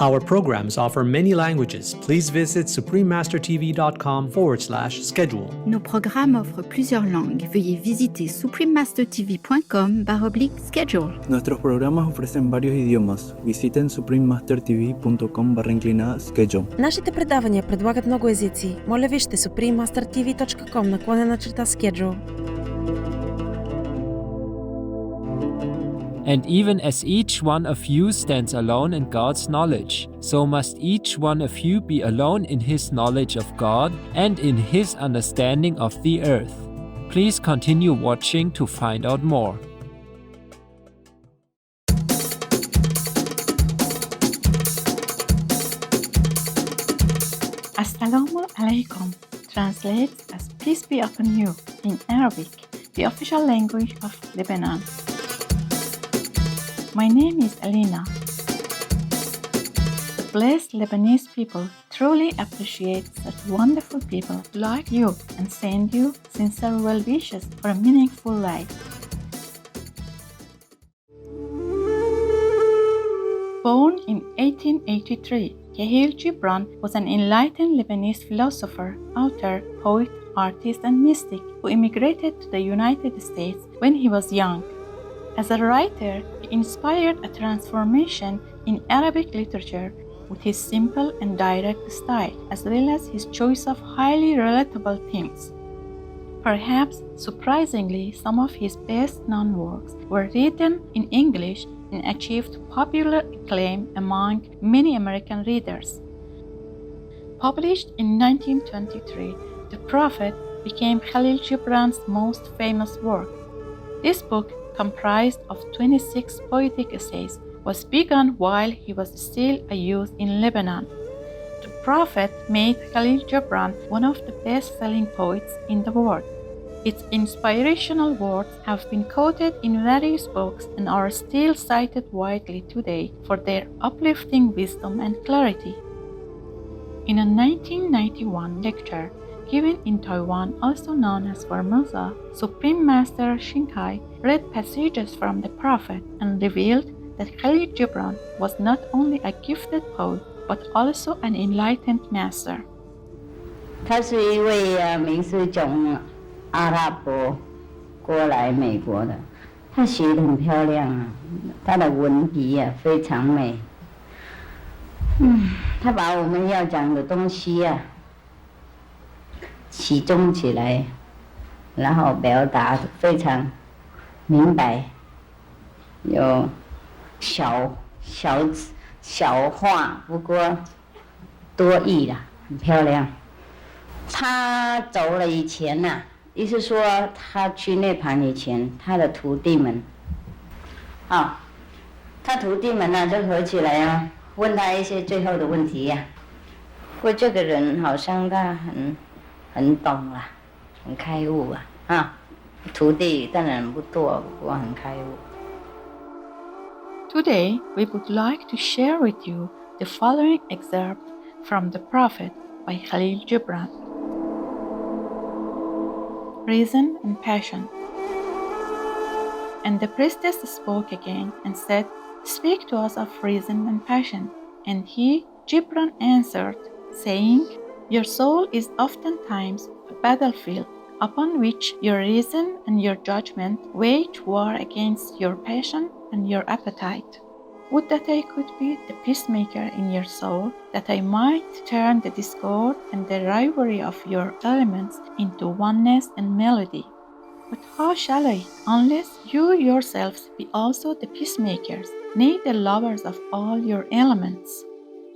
Our programs offer many languages. Please visit suprememastertv.com/schedule. Nos programmes offrent plusieurs langues. Veuillez visiter suprememastertv.com/schedule. Nuestros programas ofrecen varios idiomas. Visiten suprememastertv.com/schedule. Нашите предавания предлагат много езици. Моля вижте suprememastertv.com/schedule. And even as each one of you stands alone in God's knowledge, so must each one of you be alone in his knowledge of God and in his understanding of the earth. Please continue watching to find out more. Assalamu alaikum translates as peace be upon you in Arabic, the official language of Lebanon. My name is Alina. The blessed Lebanese people truly appreciate such wonderful people like you and send you sincere well wishes for a meaningful life. Born in 1883, Kahlil Gibran was an enlightened Lebanese philosopher, author, poet, artist, and mystic who immigrated to the United States when he was young. As a writer, he inspired a transformation in Arabic literature with his simple and direct style, as well as his choice of highly relatable themes. Perhaps surprisingly, some of his best-known works were written in English and achieved popular acclaim among many American readers. Published in 1923, The Prophet became Kahlil Gibran's most famous work. This book, comprised of 26 poetic essays, was begun while he was still a youth in Lebanon. The Prophet made Kahlil Gibran one of the best-selling poets in the world. Its inspirational words have been quoted in various books and are still cited widely today for their uplifting wisdom and clarity. In a 1991 lecture given in Taiwan, also known as Formosa, Supreme Master Shinkai read passages from the Prophet and revealed that Kahlil Gibran was not only a gifted poet but also an enlightened master. 他是一位名是从阿拉伯过来美国的，他写得很漂亮啊，他的文笔啊非常美。他把我们要讲的东西啊集中起来，然后表达得非常明白，有小话，不过多义啦，很漂亮。他走了以前呐，意思说他去涅槃以前，他的徒弟们，他徒弟们呢都合起来啊，问他一些最后的问题呀。不过这个人好像他很懂啦，很开悟啊，徒弟当然不多，不过很开悟。Today, we would like to share with you the following excerpt from The Prophet by Kahlil Gibran. Reason and Passion. And the priestess spoke again and said, "Speak to us of reason and passion." And he, Gibran, answered, saying, "Your soul is oftentimes a battlefield upon which your reason and your judgment wage war against your passion and your appetite. Would that I could be the peacemaker in your soul, that I might turn the discord and the rivalry of your elements into oneness and melody. But how shall I, unless you yourselves be also the peacemakers, nay, the lovers of all your elements?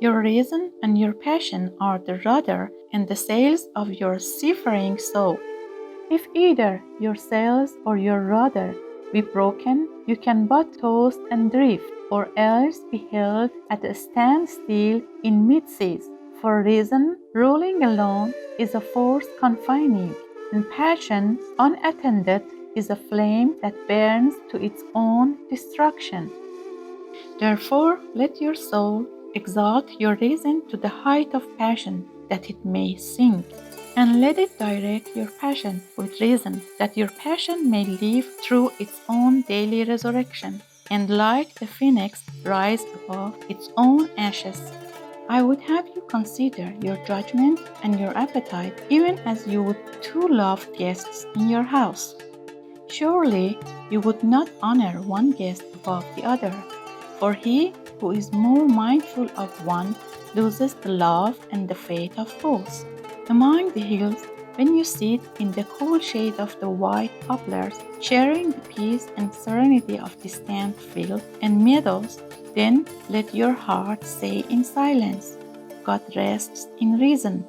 Your reason and your passion are the rudder and the sails of your seafaring soul. If either your sails or your rudder be broken, you can but toss and drift, or else be held at a standstill in mid-seas. For reason, ruling alone, is a force confining, and passion, unattended, is a flame that burns to its own destruction. Therefore, let your soul exalt your reason to the height of passion, that it may sing, and let it direct your passion with reason, that your passion may live through its own daily resurrection. and like the phoenix rise above its own ashes. I would have you consider your judgment and your appetite, even as you would two loved guests in your house. Surely you would not honor one guest above the other, for he who is more mindful of one loses the love and the faith of both. Among the hills, when you sit in the cool shade of the white poplars, sharing the peace and serenity of distant fields and meadows, then let your heart say in silence, God rests in reason.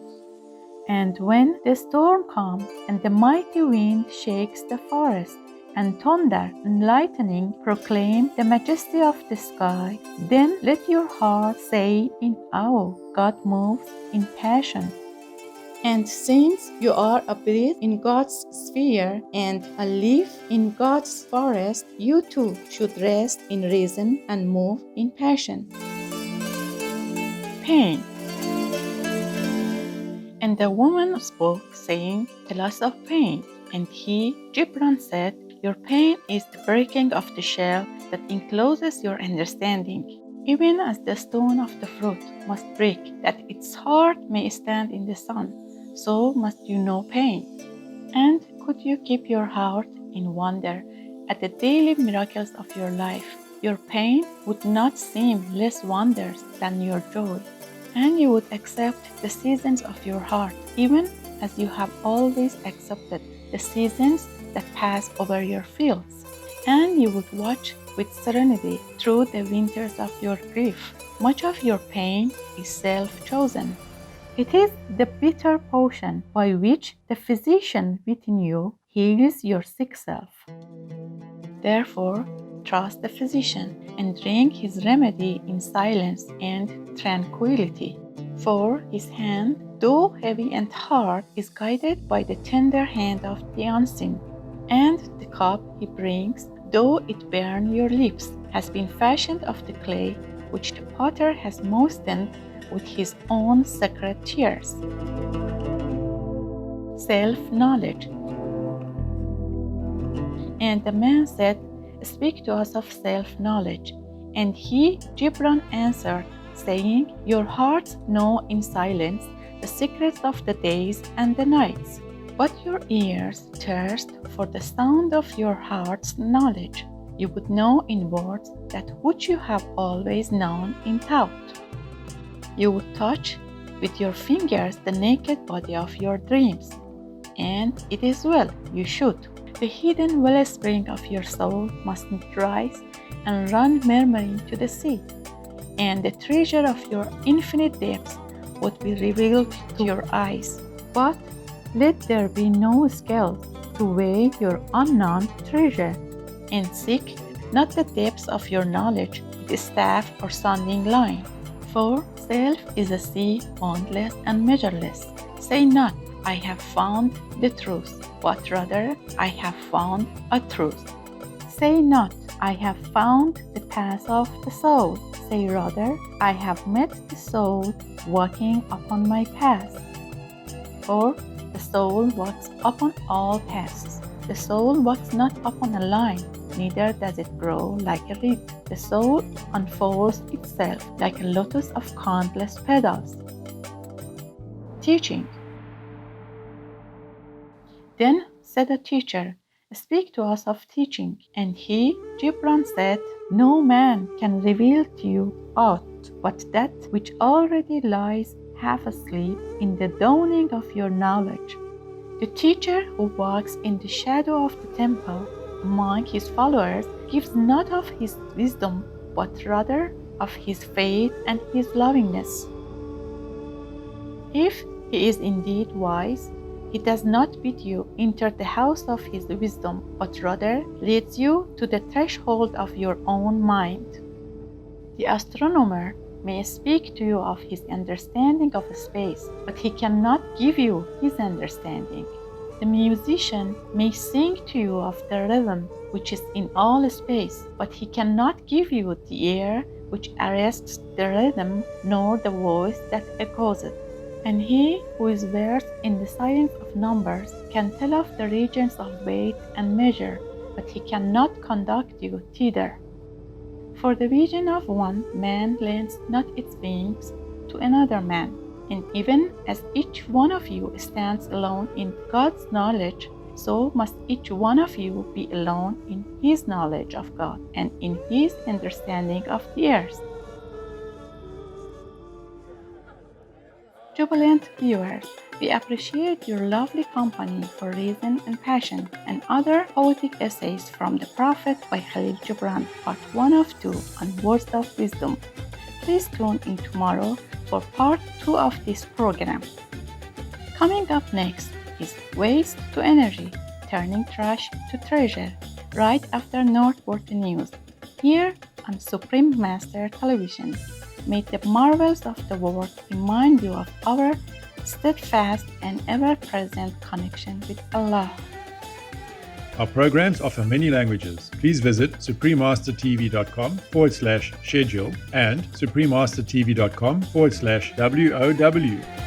And when the storm comes and the mighty wind shakes the forest, and thunder and lightning proclaim the majesty of the sky, then let your heart say in awe, God moves in passion. And since you are a breath in God's sphere and a leaf in God's forest, you too should rest in reason and move in passion. Pain. And the woman spoke, saying, Tell us of pain. And he, Gibran, said, Your pain is the breaking of the shell that encloses your understanding. Even as the stone of the fruit must break, that its heart may stand in the sun, so must you know pain. And could you keep your heart in wonder at the daily miracles of your life, your pain would not seem less wondrous than your joy, and you would accept the seasons of your heart, even as you have always accepted the seasons that pass over your fields, and you would watch with serenity through the winters of your grief. Much of your pain is self-chosen. It is the bitter potion by which the physician within you heals your sick self. Therefore, trust the physician and drink his remedy in silence and tranquility. For his hand, though heavy and hard, is guided by the tender hand of the unseen. And the cup he brings, though it burn your lips, has been fashioned of the clay which the potter has moistened with his own sacred tears. Self-knowledge. And the man said, Speak to us of self-knowledge. And he, Gibran, answered, saying, Your hearts know in silence the secrets of the days and the nights, but your ears thirst for the sound of your heart's knowledge. You would know in words that which you have always known in thought. You would touch with your fingers the naked body of your dreams, and it is well, you should. The hidden wellspring of your soul must not rise and run murmuring to the sea, and the treasure of your infinite depths would be revealed to your eyes. But let there be no scales to weigh your unknown treasure, and seek not the depths of your knowledge with a staff or sounding line. For self is a sea boundless and measureless. Say not, I have found the truth, but rather, I have found a truth. Say not, I have found the path of the soul. Say rather, I have met the soul walking upon my path. For the soul walks upon all paths. The soul walks not upon a line, neither does it grow like a reed. The soul unfolds itself like a lotus of countless petals. Teaching. Then said the teacher, Speak to us of teaching. And he, Gibran, said, No man can reveal to you aught but that which already lies half asleep in the dawning of your knowledge. The teacher who walks in the shadow of the temple among his followers gives not of his wisdom, but rather of his faith and his lovingness. If he is indeed wise, he does not bid you enter the house of his wisdom, but rather leads you to the threshold of your own mind. The astronomer may speak to you of his understanding of space, but he cannot give you his understanding. The musician may sing to you of the rhythm which is in all space, but he cannot give you the air which arrests the rhythm, nor the voice that echoes it. And he who is versed in the science of numbers can tell of the regions of weight and measure, but he cannot conduct you thither. For the vision of one man lends not its wings to another man. And even as each one of you stands alone in God's knowledge, so must each one of you be alone in his knowledge of God and in his understanding of the earth. Jubilant viewers, we appreciate your lovely company for Reason and Passion and other poetic essays from the Prophet by Kahlil Gibran, part 1 of 2 on Words of Wisdom. Please tune in tomorrow for part 2 of this program. Coming up next is Waste to Energy, Turning Trash to Treasure, right after Noteworthy News, here on Supreme Master Television. May the marvels of the world remind you of our steadfast and ever-present connection with Allah. Our programs offer many languages. Please visit suprememastertv.com/schedule and suprememastertv.com/WOW.